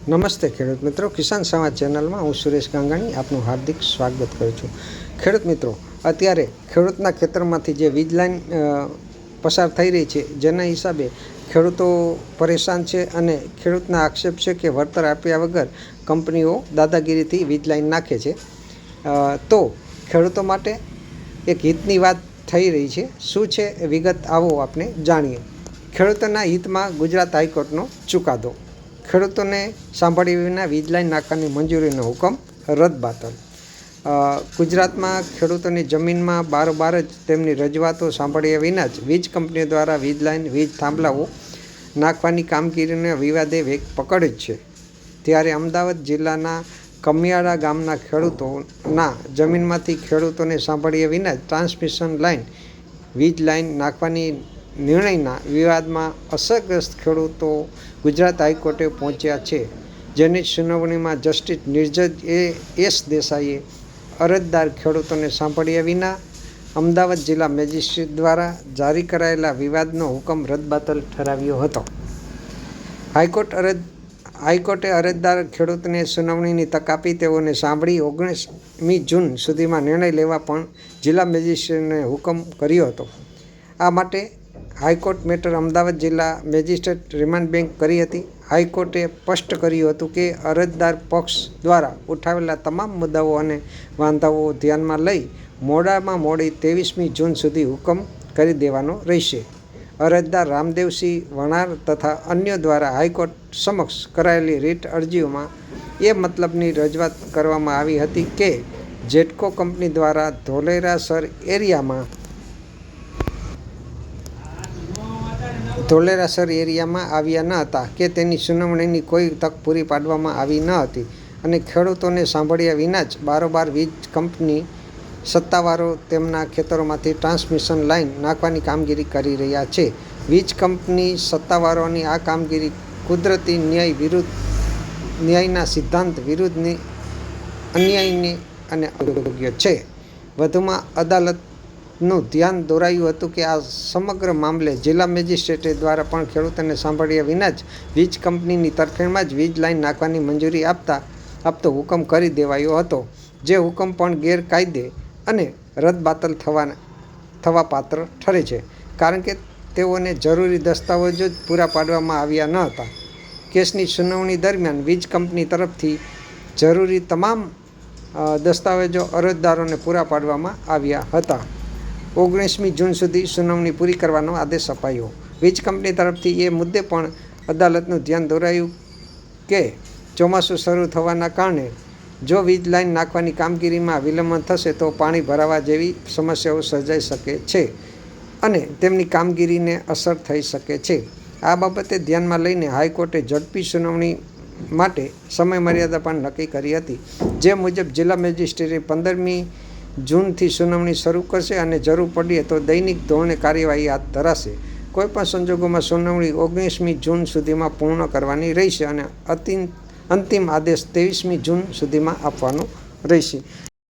નમસ્તે ખેડૂત મિત્રો, કિસાન સંવાદ ચેનલમાં હું સુરેશ ગાંગાણી આપનું હાર્દિક સ્વાગત કરું છું। ખેડૂત મિત્રો, અત્યારે ખેડૂતના ખેતરમાંથી જે વીજ લાઇન પસાર થઈ રહી છે, જેના હિસાબે ખેડૂતો પરેશાન છે અને ખેડૂતના આક્ષેપ છે કે વળતર આપ્યા વગર કંપનીઓ દાદાગીરીથી વીજ લાઇન નાખે છે। તો ખેડૂતો માટે એક હિતની વાત થઈ રહી છે। શું છે વિગત, આવો આપણે જાણીએ। ખેડૂતોના હિતમાં ગુજરાત હાઈકોર્ટનો ચુકાદો। ખેડૂતોને સાંભળ્યા વિના વીજ લાઇન નાખવાની મંજૂરીનો હુકમ રદબાતલ। ગુજરાતમાં ખેડૂતોની જમીનમાં બારોબાર જ તેમની રજૂઆતો સાંભળ્યા વિના જ વીજ કંપનીઓ દ્વારા વીજ લાઇન, વીજ થાંભલાઓ નાખવાની કામગીરીને વિવાદે વેગ પકડ્યો છે। ત્યારે અમદાવાદ જિલ્લાના કમિયાળા ગામના ખેડૂતોના જમીનમાંથી ખેડૂતોને સાંભળ્યા વિના જ ટ્રાન્સમિશન લાઇન, વીજ લાઇન નાખવાની નિર્ણયના વિવાદમાં અસરગ્રસ્ત ખેડૂતો ગુજરાત હાઈકોર્ટે પહોંચ્યા છે, જેની સુનાવણીમાં જસ્ટિસ નિર્જજ એસ દેસાઈએ અરજદાર ખેડૂતોને સાંભળ્યા વિના અમદાવાદ જિલ્લા મેજિસ્ટ્રેટ દ્વારા જારી કરાયેલા વિવાદનો હુકમ રદબાતલ ઠરાવ્યો હતો। હાઈકોર્ટે અરજદાર ખેડૂતને સુનાવણીની તક આપી તેઓને સાંભળી 19મી જૂન સુધીમાં નિર્ણય લેવા પણ જિલ્લા મેજિસ્ટ્રેટને હુકમ કર્યો હતો। આ માટે હાઈકોર્ટ મેટર અમદાવાદ જિલ્લા મેજિસ્ટ્રેટ રિમાન્ડ બેન્ચ કરી હતી। હાઈકોર્ટે સ્પષ્ટ કર્યું હતું કે અરજદાર પક્ષ દ્વારા ઉઠાવેલા તમામ મુદ્દાઓ અને વાંધાઓ ધ્યાનમાં લઈ મોડામાં મોડી 23મી જૂન સુધી હુકમ કરી દેવાનો રહેશે। અરજદાર રામદેવસિંહ વણાર તથા અન્યો દ્વારા હાઈકોર્ટ સમક્ષ કરાયેલી રીટ અરજીઓમાં એ મતલબની રજૂઆત કરવામાં આવી હતી કે જેટકો કંપની દ્વારા ધોલેરાસર એરિયામાં આવ્યા ન હતા કે તેની સુનાવણીની કોઈ તક પૂરી પાડવામાં આવી ન હતી અને ખેડૂતોને સાંભળ્યા વિના જ બારોબાર વીજ કંપની સત્તાવારો તેમના ખેતરોમાંથી ટ્રાન્સમિશન લાઇન નાખવાની કામગીરી કરી રહ્યા છે। વીજ કંપની સત્તાવારોની આ કામગીરી કુદરતી ન્યાયના સિદ્ધાંત વિરુદ્ધની અન્યાયની અને અયોગ્ય છે। વધુમાં અદાલતનું ધ્યાન દોરાયું હતું કે આ સમગ્ર મામલે જિલ્લા મેજિસ્ટ્રેટ દ્વારા પણ ખેડૂતોને સાંભળ્યા વિના જ વીજ કંપનીની તરફેણમાં જ વીજ લાઇન નાખવાની મંજૂરી આપતો હુકમ કરી દેવાયો હતો, જે હુકમ પણ ગેરકાયદે અને રદબાતલ થવા પાત્ર ઠરે છે, કારણ કે તેઓને જરૂરી દસ્તાવેજો જ પૂરા પાડવામાં આવ્યા ન હતા। કેસની સુનાવણી દરમિયાન વીજ કંપની તરફથી જરૂરી તમામ દસ્તાવેજો અરજદારોને પૂરા પાડવામાં આવ્યા હતા। 19મી જૂન સુધી સુનાવણી પૂરી કરવાનો આદેશ અપાયો। વીજ કંપની તરફથી એ મુદ્દે પણ અદાલતનું ધ્યાન દોરાયું કે ચોમાસું શરૂ થવાના કારણે જો વીજ લાઇન નાખવાની કામગીરીમાં વિલંબ થશે તો પાણી ભરાવા જેવી સમસ્યાઓ સર્જાઈ શકે છે અને તેમની કામગીરીને અસર થઈ શકે છે। આ બાબતે ધ્યાનમાં લઈને હાઈકોર્ટે ઝડપી સુનાવણી માટે સમયમર્યાદા પણ નક્કી કરી હતી, જે મુજબ જિલ્લા મેજિસ્ટ્રેટે 15મી જૂનથી સુનાવણી શરૂ કરશે અને જરૂર પડીએ તો દૈનિક ધોરણે કાર્યવાહી હાથ ધરાશે। કોઈપણ સંજોગોમાં સુનાવણી 19મી જૂન સુધીમાં પૂર્ણ કરવાની રહેશે અને અંતિમ આદેશ 23મી જૂન સુધીમાં આપવાનો રહેશે।